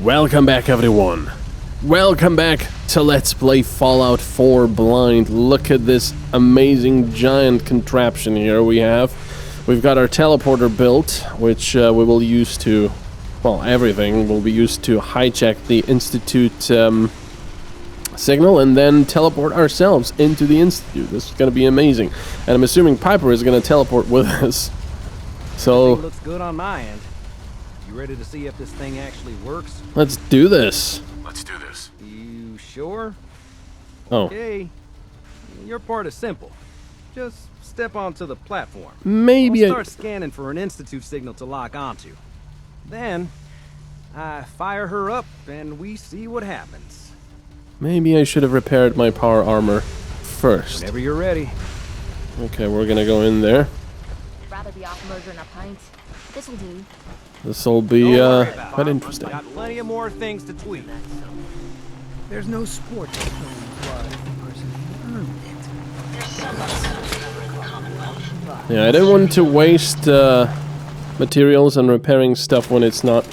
Welcome back, everyone. Welcome back to Let's Play Fallout 4 Blind. Look at this amazing giant contraption here we have. We've got our teleporter built, which we will use to... well, everything will be used to hijack the Institute signal and then teleport ourselves into the Institute. This is going to be amazing. And I'm assuming Piper is going to teleport with us. So... everything looks good on my end. You ready to see if this thing actually works? let's do this. Let's do this. You sure? Oh. Okay. Your part is simple. Just step onto the platform. Maybe I'll start scanning for an Institute signal to lock onto. Then, I fire her up and we see what happens. Maybe I should have repaired my power armor first. Whenever you're ready. Okay, we're gonna go in there. I'd rather be off murder in a pint. This'll do. This'll be quite interesting. Got plenty of more things to tweak. There's no sport to throwing blood if the person who earned it. Yeah, I didn't want to waste materials on repairing stuff when it's not,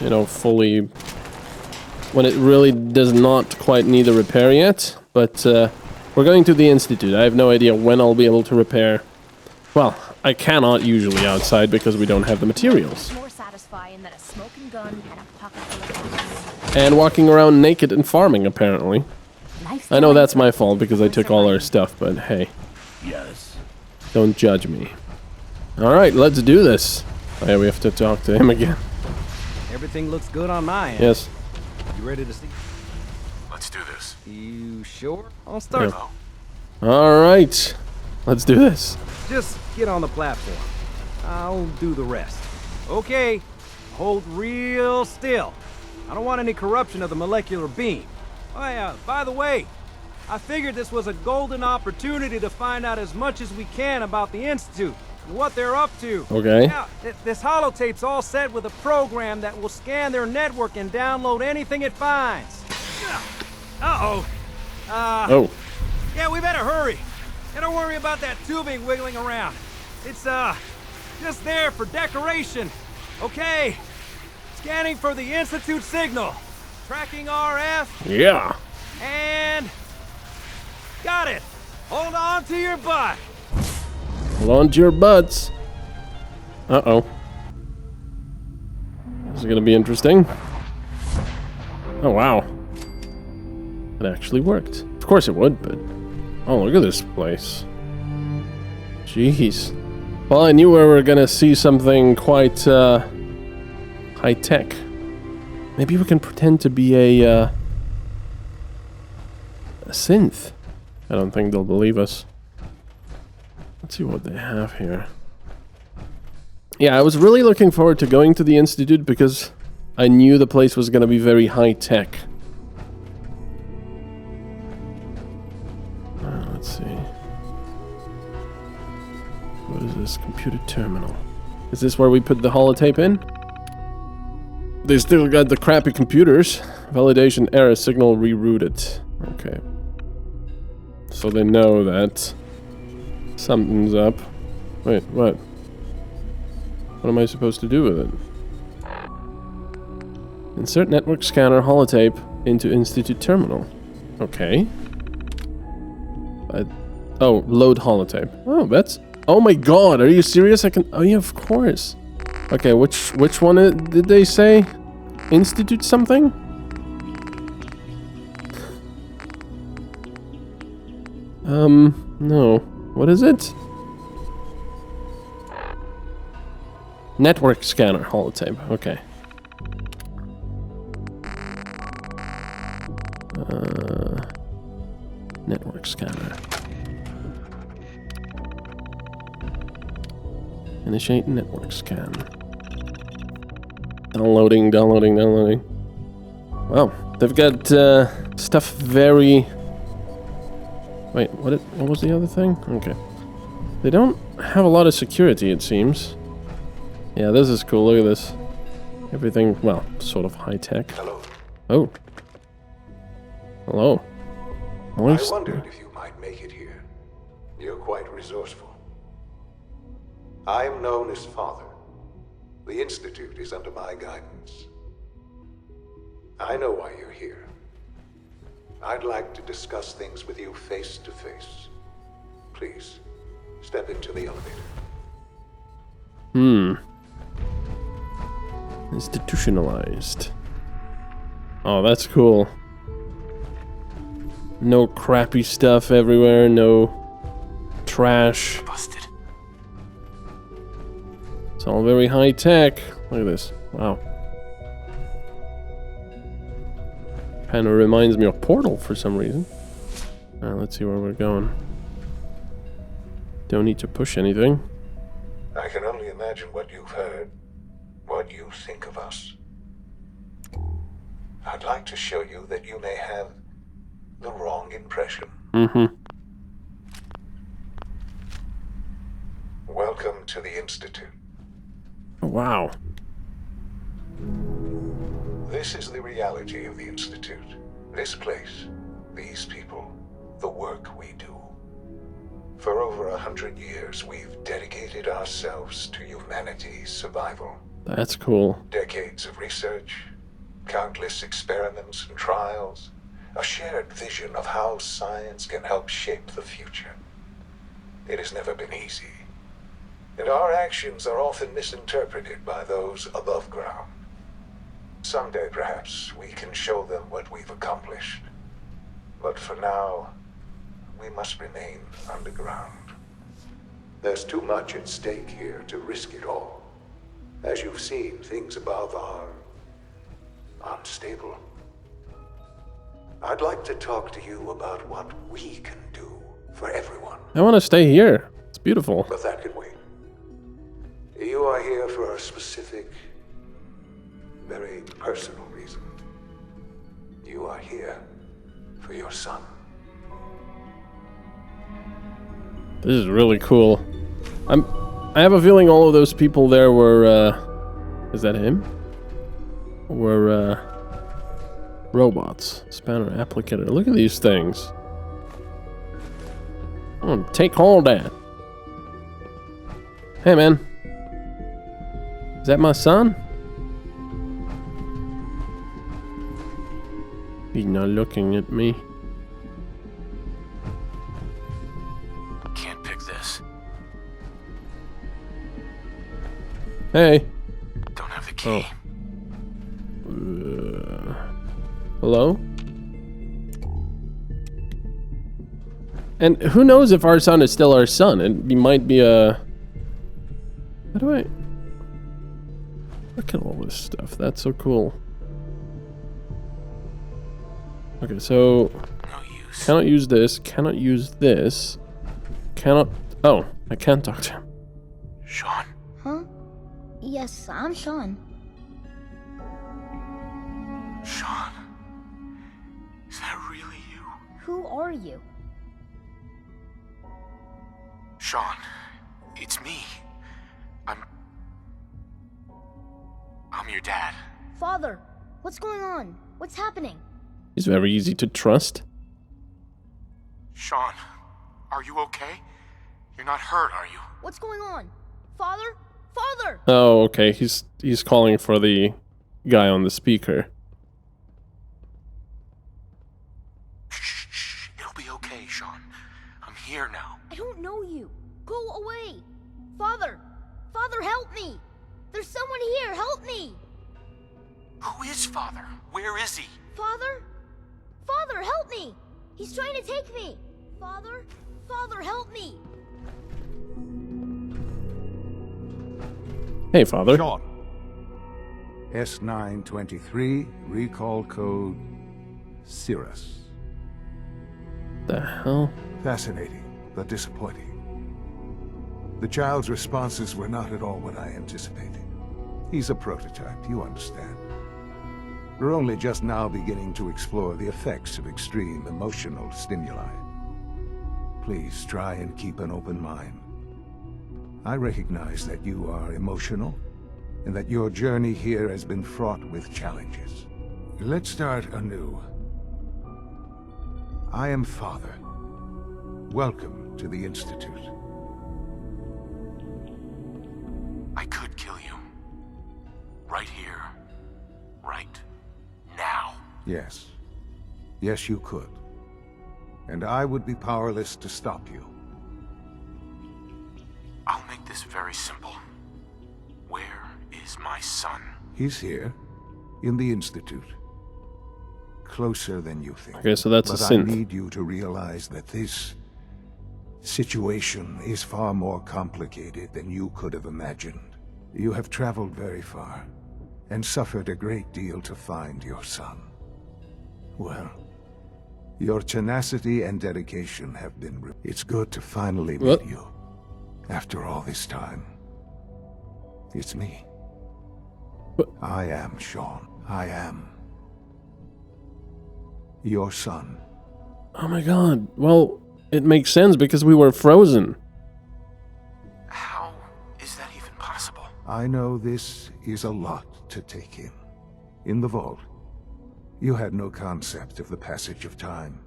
you know, fully... when it really does not quite need a repair yet. But we're going to the Institute. I have no idea when I'll be able to repair. Well, I cannot usually outside because we don't have the materials. More satisfying than a smoking gun and a pocket full of bullets. And walking around naked and farming, apparently. Life's I know too that's my late. fault because I took all our stuff, but hey, Yes. don't judge me. Alright, let's do this. Oh yeah, we have to talk to him again. Everything looks good on my end. Yes. You ready to see? Let's do this. You sure? I'll start. Oh. Alright, let's do this. Just get on the platform. I'll do the rest. Okay, hold real still. I don't want any corruption of the molecular beam. Oh yeah, by the way, I figured this was a golden opportunity to find out as much as we can about the Institute and what they're up to. Okay. Now, this holotape's all set with a program that will scan their network and download anything it finds. Uh-oh. Oh. Yeah, we better hurry. And don't worry about that tubing wiggling around. It's, just there for decoration. Okay. Scanning for the Institute signal. Tracking RF. Yeah. And... got it. Hold on to your butt. Hold on to your butts. Uh-oh. This is gonna be interesting. Oh, wow. It actually worked. Of course it would, but... oh, look at this place. Jeez. Well, I knew we were gonna see something quite, high-tech. Maybe we can pretend to be a synth. I don't think they'll believe us. Let's see what they have here. Yeah, I was really looking forward to going to the Institute because I knew the place was gonna be very high-tech. Let's see. What is this? Computer terminal. Is this where we put the holotape in? They still got the crappy computers. Validation error, signal rerouted. Okay. So they know that something's up. Wait, what? What am I supposed to do with it? Insert network scanner holotape into Institute terminal. Okay. Oh, load holotape. Oh, that's... oh my god, are you serious? I can... oh yeah, of course. Okay, which one did they say? Institute something? No. What is it? Network scanner holotape. Okay. Network scanner. Initiate network scan. Downloading. Wow, they've got stuff very... wait, what was the other thing? Okay. They don't have a lot of security, it seems. Yeah, this is cool, look at this. Everything, well, sort of high-tech. Hello. Oh. Hello. I wondered if you might make it here. You're quite resourceful. I am known as Father. The Institute is under my guidance. I know why you're here. I'd like to discuss things with you face to face. Please, step into the elevator. Institutionalized. Oh, that's cool. No crappy stuff everywhere, no trash. Busted. It's all very high tech. Look at this. Wow. Kind of reminds me of Portal for some reason. Let's see where we're going. Don't need to push anything. I can only imagine what you've heard, what you think of us. I'd like to show you that you may have the wrong impression. Welcome to the Institute. Wow. This is the reality of the Institute. This place, these people, the work we do. For over 100 years, we've dedicated ourselves to humanity's survival. That's cool. Decades of research, countless experiments and trials, a shared vision of how science can help shape the future. It has never been easy, and our actions are often misinterpreted by those above ground. Someday, perhaps, we can show them what we've accomplished. But for now, we must remain underground. There's too much at stake here to risk it all. As you've seen, things above are unstable. I'd like to talk to you about what we can do for everyone. I want to stay here. It's beautiful. But that can wait. You are here for a specific, very personal reason. You are here for your son. This is really cool. I have a feeling all of those people there were, is that him? Were, robots. Spanner applicator. Look at these things. Take hold of that. Hey, man. Is that my son? He's not looking at me. Can't pick this. Hey. Don't have the key. Hello? And who knows if our son is still our son? He might be a... How do I... Look at all this stuff. That's so cool. Okay, so... No use. Cannot use this. Cannot use this. Cannot... Oh, I can't talk to him. Sean. Huh? Yes, I'm Sean. Sean. Is that really you? Who are you? Sean. It's me. I'm your dad. Father, what's going on? What's happening? He's very easy to trust. Sean, are you okay? You're not hurt, are you? What's going on? Father? Father! Oh, okay. He's calling for the guy on the speaker. Shh. It'll be okay, Sean. I'm here now. I don't know you. Go away. Father! Father, help me! There's someone here. Help me! Who is Father? Where is he? Father? Father, help me! He's trying to take me! Father? Father, help me! Hey, Father. Sean. S923, recall code Cirrus. The hell? Fascinating, but disappointing. The child's responses were not at all what I anticipated. He's a prototype, you understand. We're only just now beginning to explore the effects of extreme emotional stimuli. Please try and keep an open mind. I recognize that you are emotional, and that your journey here has been fraught with challenges. Let's start anew. I am Father. Welcome to the Institute. I could kill you. Right here. Right now. Yes. Yes, you could. And I would be powerless to stop you. I'll make this very simple. Where is my son? He's here, in the Institute. Closer than you think. Okay, so that's a But synth. I need you to realize that this situation is far more complicated than you could have imagined. You have traveled very far, and suffered a great deal to find your son. Well, your tenacity and dedication have been... It's good to finally meet you. After all this time. It's me. I am Sean. I am your son. Oh my god. Well, it makes sense because we were frozen. How is that even possible? I know this is a lot to take in. In the vault, you had no concept of the passage of time.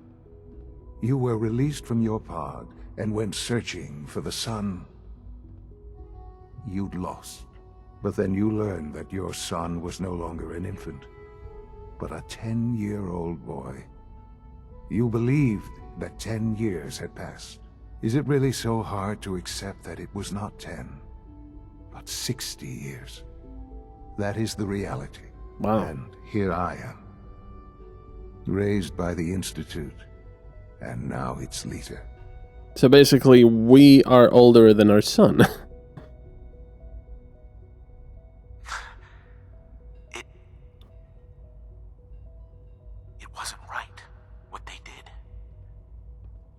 You were released from your pod and went searching for the son you'd lost. But then you learned that your son was no longer an infant, but a 10-year-old boy. You believed that 10 years had passed. Is it really so hard to accept that it was not 10, but 60 years? That is the reality. Wow. And here I am, raised by the Institute, and now its leader. So basically, we are older than our son. It wasn't right, what they did.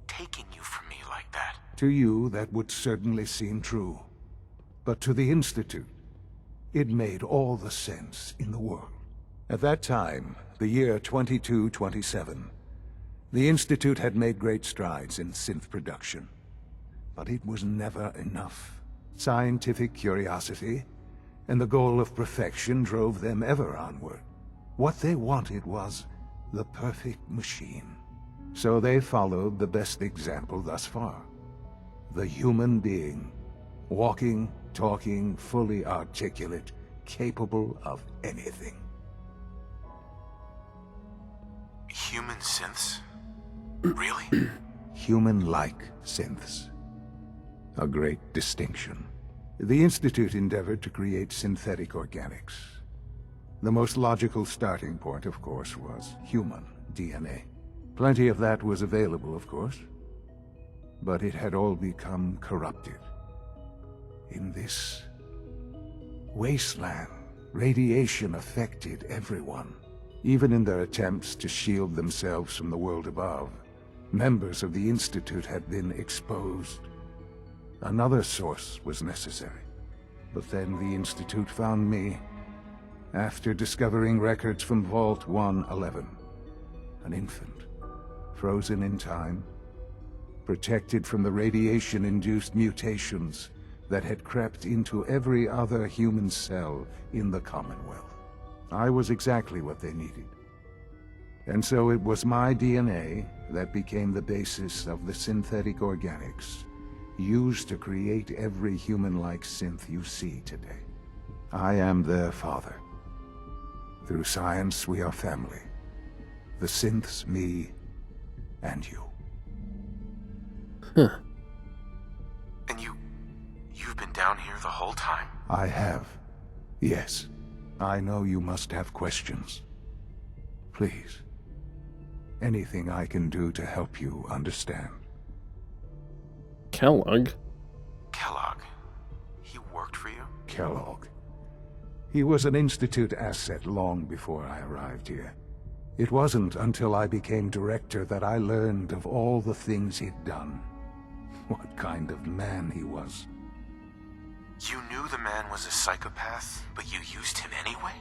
Taking you from me like that. To you, that would certainly seem true. But to the Institute, it made all the sense in the world. At that time, the year 2227, the Institute had made great strides in synth production. But it was never enough. Scientific curiosity and the goal of perfection drove them ever onward. What they wanted was the perfect machine. So they followed the best example thus far. The human being. Walking, talking, fully articulate, capable of anything. Human synths? Really? Human-like synths. A great distinction. The Institute endeavored to create synthetic organics. The most logical starting point, of course, was human DNA. Plenty of that was available, of course. But it had all become corrupted. In this wasteland, radiation affected everyone. Even in their attempts to shield themselves from the world above, members of the Institute had been exposed. Another source was necessary. But then the Institute found me, after discovering records from Vault 111. An infant, frozen in time, protected from the radiation-induced mutations that had crept into every other human cell in the Commonwealth. I was exactly what they needed. And so it was my DNA that became the basis of the synthetic organics used to create every human-like synth you see today. I am their father. Through science, we are family. The synths, me, and you. Huh. And you've been down here the whole time? I have. Yes. I know you must have questions. Please. Anything I can do to help you understand. Kellogg? Kellogg? He worked for you? Kellogg. He was an Institute asset long before I arrived here. It wasn't until I became director that I learned of all the things he'd done. What kind of man he was. You knew the man was a psychopath, but you used him anyway?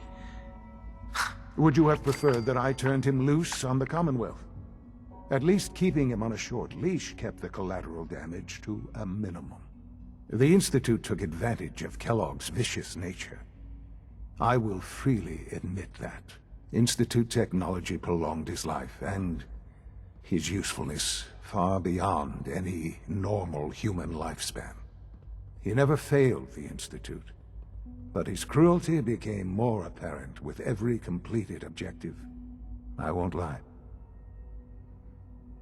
Would you have preferred that I turned him loose on the Commonwealth? At least keeping him on a short leash kept the collateral damage to a minimum. The Institute took advantage of Kellogg's vicious nature. I will freely admit that. Institute technology prolonged his life, and his usefulness far beyond any normal human lifespan. He never failed the Institute, but his cruelty became more apparent with every completed objective. I won't lie.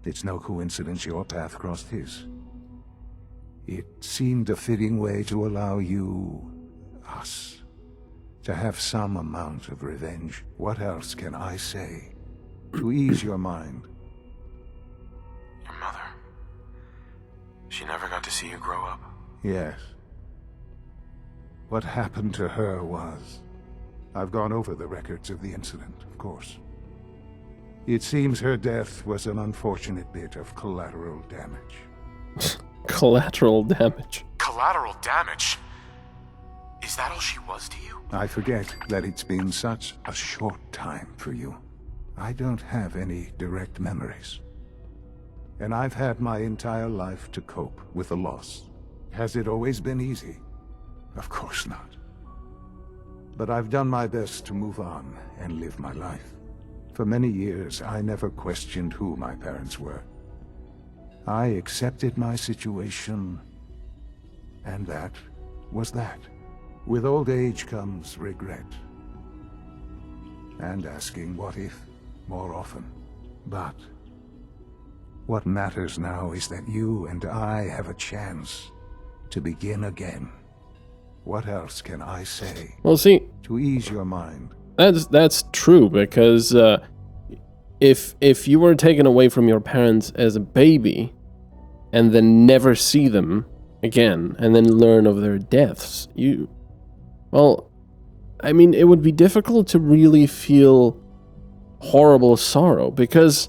It's no coincidence your path crossed his. It seemed a fitting way to allow you, us, to have some amount of revenge. What else can I say to ease your mind? Your mother. She never got to see you grow up. Yes. What happened to her was... I've gone over the records of the incident, of course. It seems her death was an unfortunate bit of collateral damage. Collateral damage. Collateral damage? Is that all she was to you? I forget that it's been such a short time for you. I don't have any direct memories. And I've had my entire life to cope with the loss. Has it always been easy? Of course not. But I've done my best to move on and live my life. For many years, I never questioned who my parents were. I accepted my situation, and that was that. With old age comes regret. And asking what if more often. But what matters now is that you and I have a chance to begin again. What else can I say? Well, see, to ease your mind? That's true, because if you were taken away from your parents as a baby and then never see them again and then learn of their deaths, well, I mean, it would be difficult to really feel horrible sorrow, because,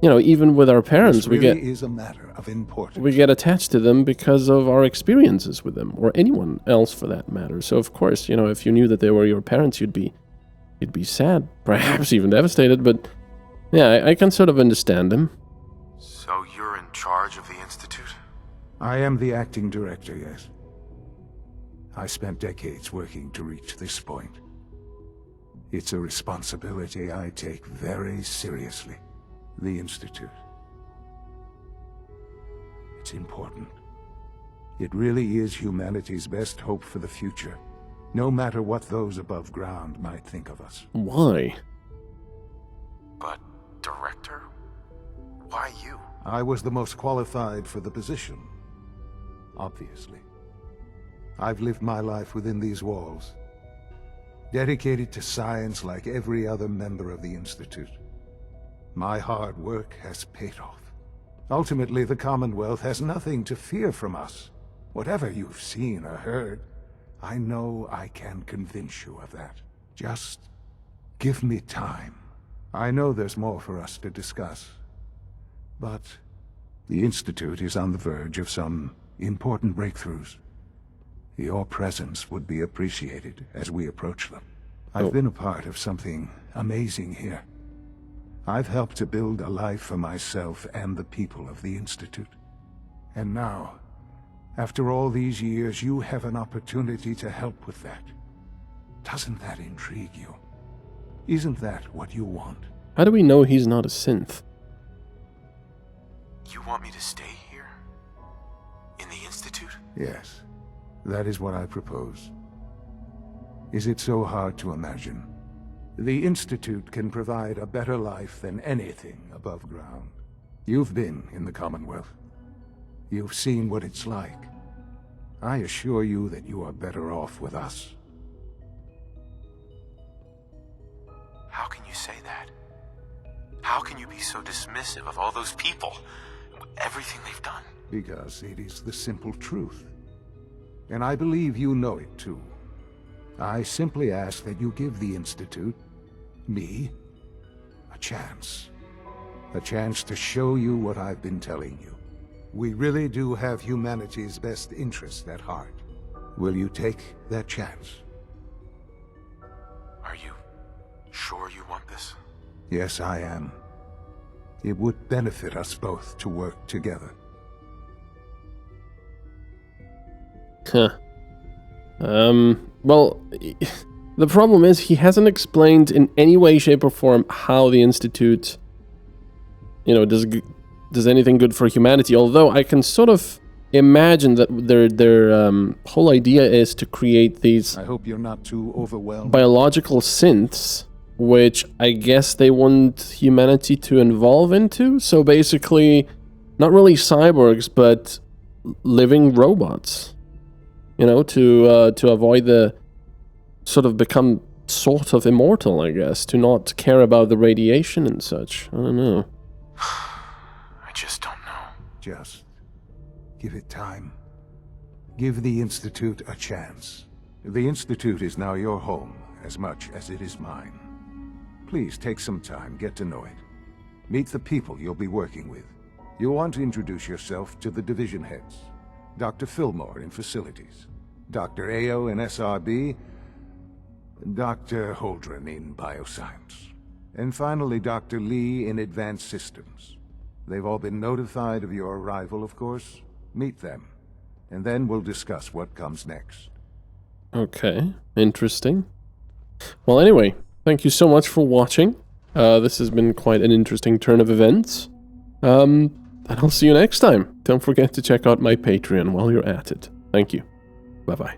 you know, even with our parents, this really is a matter of importance. We get attached to them because of our experiences with them, or anyone else for that matter. So of course, you know, if you knew that they were your parents, you'd be sad, perhaps even devastated, but yeah, I can sort of understand them. So you're in charge of the Institute? I am the acting director, yes. I spent decades working to reach this point. It's a responsibility I take very seriously. The Institute. It's important. It really is humanity's best hope for the future, no matter what those above ground might think of us. Why? But, director? Why you? I was the most qualified for the position. Obviously. I've lived my life within these walls, dedicated to science like every other member of the Institute. My hard work has paid off. Ultimately, the Commonwealth has nothing to fear from us. Whatever you've seen or heard, I know I can convince you of that. Just give me time. I know there's more for us to discuss. But the Institute is on the verge of some important breakthroughs. Your presence would be appreciated as we approach them. I've been a part of something amazing here. I've helped to build a life for myself and the people of the Institute. And now, after all these years, you have an opportunity to help with that. Doesn't that intrigue you? Isn't that what you want? How do we know he's not a synth? You want me to stay here? In the Institute? Yes, that is what I propose. Is it so hard to imagine? The Institute can provide a better life than anything above ground. You've been in the Commonwealth. You've seen what it's like. I assure you that you are better off with us. How can you say that? How can you be so dismissive of all those people? Everything they've done? Because it is the simple truth. And I believe you know it too. I simply ask that you give the Institute, me, a chance. A chance to show you what I've been telling you. We really do have humanity's best interest at heart. Will you take that chance? Are you sure you want this? Yes, I am. It would benefit us both to work together. Huh. Well, the problem is he hasn't explained in any way, shape, or form how the Institute, you know, does anything good for humanity. Although I can sort of imagine that their whole idea is to create these I hope you're not too overwhelmed. biological synths which I guess they want humanity to evolve into. So basically, not really cyborgs, but living robots. You know, to avoid the sort of become sort of immortal, I guess, to not care about the radiation and such. I don't know. I just don't know. Just give it time. Give the Institute a chance. The Institute is now your home as much as it is mine. Please take some time, get to know it. Meet the people you'll be working with. You'll want to introduce yourself to the division heads. Dr. Fillmore in Facilities, Dr. Ayo in SRB, Dr. Holdren in Bioscience, and finally Dr. Lee in Advanced Systems. They've all been notified of your arrival, of course. Meet them, and then we'll discuss what comes next. Okay, interesting. Well, anyway, thank you so much for watching. This has been quite an interesting turn of events. And I'll see you next time. Don't forget to check out my Patreon while you're at it. Thank you. Bye-bye.